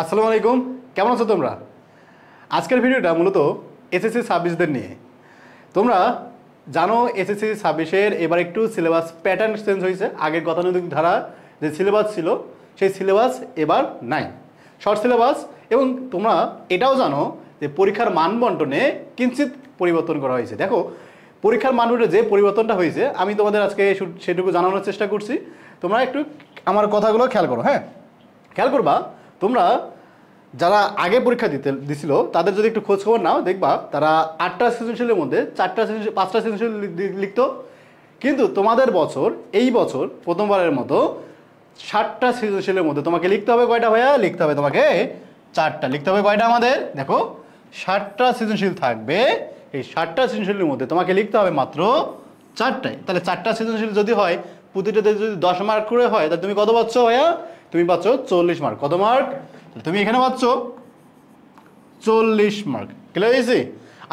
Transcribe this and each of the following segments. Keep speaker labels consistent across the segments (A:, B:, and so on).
A: আসসালামু আলাইকুম, কেমন আছো তোমরা? আজকের ভিডিওটা মূলত এসএসসি 26দের নিয়ে। তোমরা জানো এসএসসি 26-এর এবার একটু সিলেবাস প্যাটার্ন চেঞ্জ হয়েছে। আগের গতানুগতিক ধারা যে সিলেবাস ছিল সেই সিলেবাস এবার নাই, শর্ট সিলেবাস। এবং তোমরা এটাও জানো যে পরীক্ষার মানবন্টনে কিঞ্চিত পরিবর্তন করা হয়েছে। দেখো, পরীক্ষার মানবন্টনে যে পরিবর্তনটা হয়েছে আমি তোমাদের আজকে সেটুকু জানানোর চেষ্টা করছি। তোমরা একটু আমার কথাগুলো খেয়াল করো। হ্যাঁ, খেয়াল করবা, তোমরা যারা আগে পরীক্ষা দিছিল তাদের যদি একটু খোঁজ খবর নাও, দেখবা তারা 8টা সৃজনশীলের মধ্যে 5টা সৃজনশীল লিখত। কিন্তু তোমাদের এই বছর প্রথমবারের মতো 7টা সৃজনশীলের মধ্যে তোমাকে লিখতে হবে কয়টা ভাইয়া? লিখতে হবে তোমাকে 4টা। লিখতে হবে কয়টা? আমাদের দেখো 7টা সৃজনশীল থাকবে, এই 7টা সৃজনশীলের মধ্যে তোমাকে লিখতে হবে মাত্র 4টায়। তাহলে 4টা সৃজনশীল যদি হয়, প্রতিটাতে যদি 10 মার্ক করে হয়, তাহলে তুমি কত পাচ্ছ ভাইয়া? তুমি পাচ্ছ 40 মার্ক। কত মার্ক? তুমি এখানে পাচ্ছ 40 মার্ক। ক্লিয়ার হয়েছে?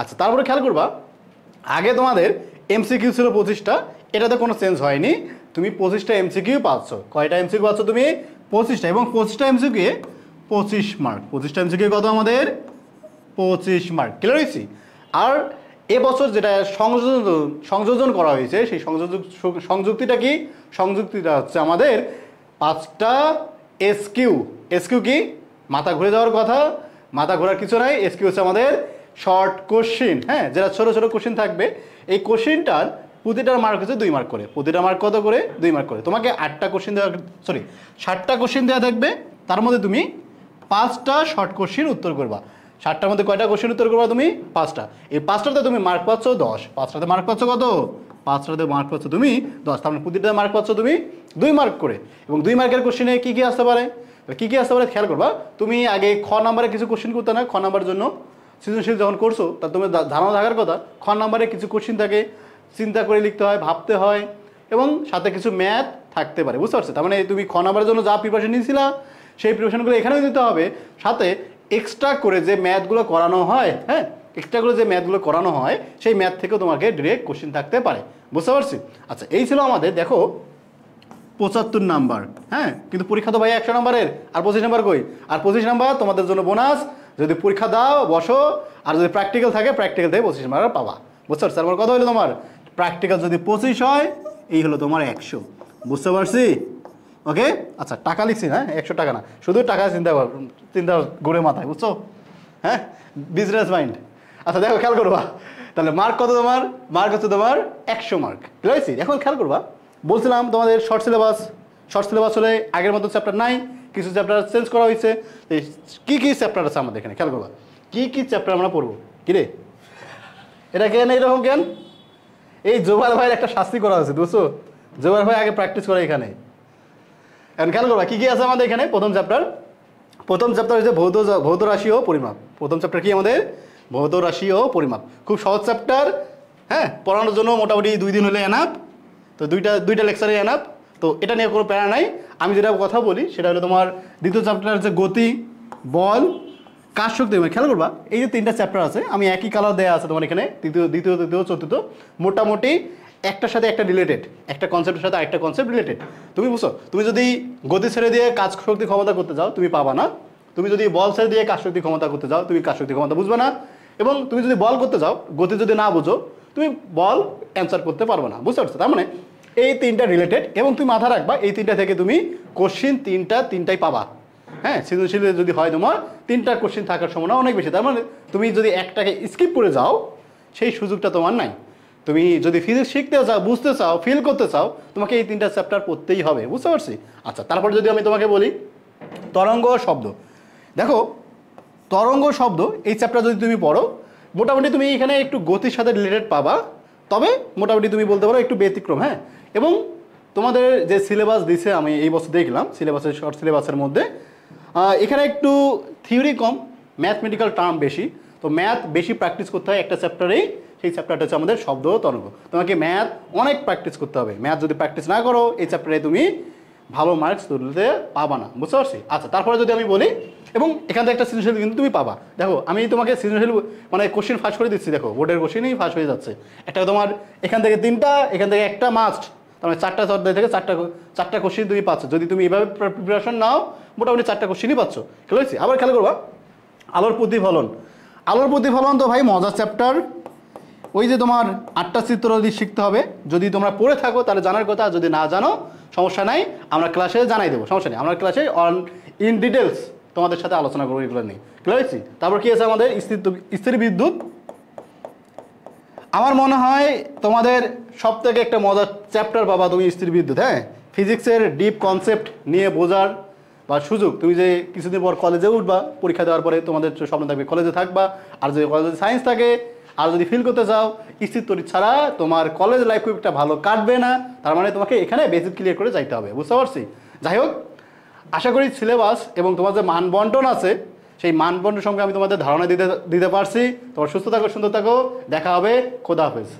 A: আচ্ছা, তারপরে খেয়াল করবা, আগে তোমাদের এমসিকিউ ছিল 25টা, এটাতে কোনো চেঞ্জ হয়নি। তুমি 25টা এমসিকিউ পাচ্ছ। কয়টা এমসিকিউ পাচ্ছ তুমি? 25টা। এবং 25টা এমসিকিউ 25 মার্ক। 25টা এমসিকিউ কত আমাদের? 25 মার্ক। ক্লিয়ার হয়েছে? আর এবছর যেটা সংযোজন করা হয়েছে, সেই সংযুক্তিটা কি? সংযুক্তিটা হচ্ছে আমাদের 5টা এসকিউ। এসকিউ কি? মাথা ঘুরে যাওয়ার কথা, মাথা ঘোরার কিছু নাই। এসকিউ হচ্ছে আমাদের শর্ট কোশ্চিন। হ্যাঁ, যেটা ছোট ছোট কোশ্চিন থাকবে, এই কোশ্চিনটার প্রতিটার মার্ক হচ্ছে 2 মার্ক করে। প্রতিটা মার্ক কত করে? 2 মার্ক করে। তোমাকে 8টা কোশ্চিন দেওয়া, 7টা কোশ্চিন দেওয়া থাকবে, তার মধ্যে তুমি 5টা শর্ট কোশ্চিন উত্তর করবা। 7টার মধ্যে কয়টা কোশ্চিন উত্তর করবা তুমি? 5টা। এই 5টাতে তুমি মার্ক পাচ্ছ 10। 5টাতে মার্ক পাচ্ছ কত? 5টাতে মার্ক পাচ্ছ তুমি 10। তার মানে প্রতিটা মার্ক পাচ্ছ তুমি 2 মার্ক করে। এবং 2 মার্কের কোশ্চিনে কী কী আসতে পারে? কী কী আসতে পারে খেয়াল করবা। তুমি আগে খ নাম্বারে কিছু কোশ্চিন করতে না, খ নাম্বারের জন্য সৃজনশীল যখন করছো, তা তুমি ধারণা থাকার কথা খ নাম্বারে কিছু কোশ্চিন থাকে, চিন্তা করে লিখতে হয়, ভাবতে হয়, এবং সাথে কিছু ম্যাথ থাকতে পারে। বুঝতে পারছো? তার মানে তুমি খ নাম্বারের জন্য যা প্রিপারেশন নিয়েছিলা সেই প্রিপারেশনগুলো এখানেও দিতে হবে। সাথে এক্সট্রা করে যে ম্যাথগুলো করানো হয়, হ্যাঁ, এক্সট্রা করে যে ম্যাথগুলো করানো হয়, সেই ম্যাথ থেকেও তোমাকে ডিরেক্ট কোশ্চিন থাকতে পারে। বুঝতে পারছি? আচ্ছা, এই ছিল আমাদের দেখো 75 নাম্বার। হ্যাঁ, কিন্তু পরীক্ষা তো ভাই 100 নাম্বারের। আর 25 নাম্বার কই? আর 25 নাম্বার তোমাদের জন্য বোনাস। যদি পরীক্ষা দাও, বসো, আর যদি প্র্যাকটিক্যাল থাকে, প্র্যাকটিক্যাল থেকে 25 নাম্বার পাবা। বুঝতে পারছি? তারপর কত হলো তোমার? প্র্যাকটিক্যাল যদি 25 হয়, এই হলো তোমার 100। বুঝতে পারছি? ওকে। আচ্ছা, টাকা লিখছি না, 100 টাকা না, শুধু টাকা চিন্তা ঘুরে মাথায়। বুঝছো? হ্যাঁ, বিজনেস মাইন্ড। আচ্ছা দেখো, খেয়াল করবা, তাহলে মার্ক কত তোমার? মার্ক হচ্ছে তোমার 100 মার্ক। ক্লিয়ার হয়েছে? এখন খেয়াল করবা, বলছিলাম তোমাদের শর্ট সিলেবাস। শর্ট সিলেবাস হলে আগের মতো চ্যাপ্টার নাই, কিছু চ্যাপ্টার চেঞ্জ করা হয়েছে। কী কী চ্যাপ্টার আছে আমাদের এখানে খেয়াল করবা, কী কী চ্যাপ্টার আমরা পড়বো। কিরে, এটা কেন এইরকম কেন? এই জোবাল ভাইয়ের একটা শাস্তি করা হয়েছে, বুঝছো? জোবাল ভাই আগে প্র্যাকটিস করে এখানে। এখন খেয়াল করবা কী কী আছে আমাদের এখানে। প্রথম চ্যাপ্টার হচ্ছে ভৌত রাশি ও পরিমাপ। প্রথম চ্যাপ্টার কি আমাদের? ভৌত রাশি ও পরিমাপ। খুব সহজ চ্যাপ্টার। হ্যাঁ, পড়ানোর জন্য মোটামুটি 2 দিন হলে এনাফ। তো দুইটা লেকচারে এনাফ। তো এটা নিয়ে কোনো প্যারা নাই। আমি যেটা কথা বলি সেটা হলো তোমার দ্বিতীয় চ্যাপ্টার হচ্ছে গতি, বল, কাজ শক্তি। খেয়াল করবা, এই যে 3টা চ্যাপ্টার আছে, আমি একই কালার দেওয়া আছে তোমার এখানে, দ্বিতীয় তৃতীয় চতুর্থ, মোটামুটি একটার সাথে একটা রিলেটেড, একটা কনসেপ্টের সাথে আরেকটা কনসেপ্ট রিলেটেড। তুমি বুঝছো? তুমি যদি গতি ছেড়ে দিয়ে কাজ শক্তি ক্ষমতা করতে যাও, তুমি পাবা না। তুমি যদি বল ছেড়ে দিয়ে কাজ শক্তি ক্ষমতা করতে যাও, তুমি কাজ শক্তি ক্ষমতা বুঝবে না। এবং তুমি যদি বল করতে যাও, গতি যদি না বুঝো, তুমি বল অ্যান্সার করতে পারবে না। বুঝতে পারছো? তার মানে এই 3টা রিলেটেড। এবং তুমি মাথা রাখবা, এই 3টা থেকে তুমি কোশ্চিন তিনটাই পাবা। হ্যাঁ, সৃজনশীল যদি হয় তোমার 3টা কোশ্চিন থাকার সম্ভাবনা অনেক বেশি। তার মানে তুমি যদি একটাকে স্কিপ করে যাও, সেই সুযোগটা তোমার নাই। তুমি যদি ফিজিক্স শিখতে চাও, বুঝতে চাও, ফিল করতে চাও, তোমাকে এই 3টা চ্যাপ্টার পড়তেই হবে। বুঝতে পারছি? আচ্ছা, তারপর যদি আমি তোমাকে বলি তরঙ্গ শব্দ। দেখো, তরঙ্গ শব্দ এই চ্যাপ্টার যদি তুমি পড়ো, মোটামুটি তুমি এখানে একটু গতির সাথে রিলেটেড পাবা, তবে মোটামুটি তুমি বলতে পারো একটু ব্যতিক্রম। হ্যাঁ, এবং তোমাদের যে সিলেবাস দিছে, আমি এই বছর দেখলাম সিলেবাসের, শর্ট সিলেবাসের মধ্যে এখানে একটু থিওরি কম, ম্যাথমেটিক্যাল টার্ম বেশি। তো ম্যাথ বেশি প্র্যাকটিস করতে হয় একটা চ্যাপ্টারেই। সেই চ্যাপ্টারটা হচ্ছে আমাদের শব্দ তরঙ্গ। তোমাকে ম্যাথ অনেক প্র্যাকটিস করতে হবে। ম্যাথ যদি প্র্যাকটিস না করো, এই চ্যাপ্টারে তুমি ভালো মার্কস তুলতে পাবা না। বুঝতে পারছি? আচ্ছা, তারপরে যদি আমি বলি, এবং এখান থেকে একটা সৃজনশীল কিন্তু তুমি পাবা। দেখো, আমি তোমাকে সৃজনশীল মানে কোশ্চিন ফাঁস করে দিচ্ছি। দেখো, বোর্ডের কোশ্চিনই ফাঁস হয়ে যাচ্ছে। একটা তোমার এখান থেকে 3টা, এখান থেকে একটা মাস্ট। তার মানে 4টা থেকে 4টা কোশ্চিন তুমি পাচ্ছ। যদি তুমি এভাবে প্রিপারেশন নাও, মোটামুটি 4টা কোশ্চেনই পাচ্ছ। খেয়াল হয়েছে? আবার খেয়াল করবা আলোর প্রতিফলন। আলোর প্রতিফলন তো ভাই মজার চ্যাপ্টার। ওই যে তোমার 8টা চিত্র যদি শিখতে হবে, যদি তোমরা পড়ে থাকো তাহলে জানার কথা, যদি না জানো সমস্যা নাই, আমরা ক্লাসে জানাই দেবো, সমস্যা নেই, আমরা ক্লাসে ইন ডিটেলস তোমাদের সাথে আলোচনা করবো এগুলো নিয়ে। ক্লিয়ার হয়েছি? তারপর কি আছে আমাদের স্থির বিদ্যুৎ। আমার মনে হয় তোমাদের সব থেকে একটা মজার চ্যাপ্টার পাবা তুমি স্থির বিদ্যুৎ। হ্যাঁ, ফিজিক্সের ডিপ কনসেপ্ট নিয়ে বোঝার বা সুযোগ, তুমি যে কিছুদিন পর কলেজে উঠবা, পরীক্ষা দেওয়ার পরে তোমাদের স্বপ্ন থাকবে কলেজে থাকবা, আর যদি কলেজে সায়েন্স থাকে, আর যদি ফিল করতে চাও স্থির তড়িৎ ছাড়া তোমার কলেজ লাইফ খুব একটা ভালো কাটবে না, তার মানে তোমাকে এখানে বেসিক ক্লিয়ার করে যাইতে হবে। বুঝতে পারছি? যাই হোক, আশা করি সিলেবাস এবং তোমার যে মান বন্টন আছে সেই মান বন্টন সঙ্গে আমি তোমাদের ধারণা দিতে পারছি। তোমার সুস্থ থাকো, সুন্দর থাকো, দেখা হবে, খোদা হাফেজ।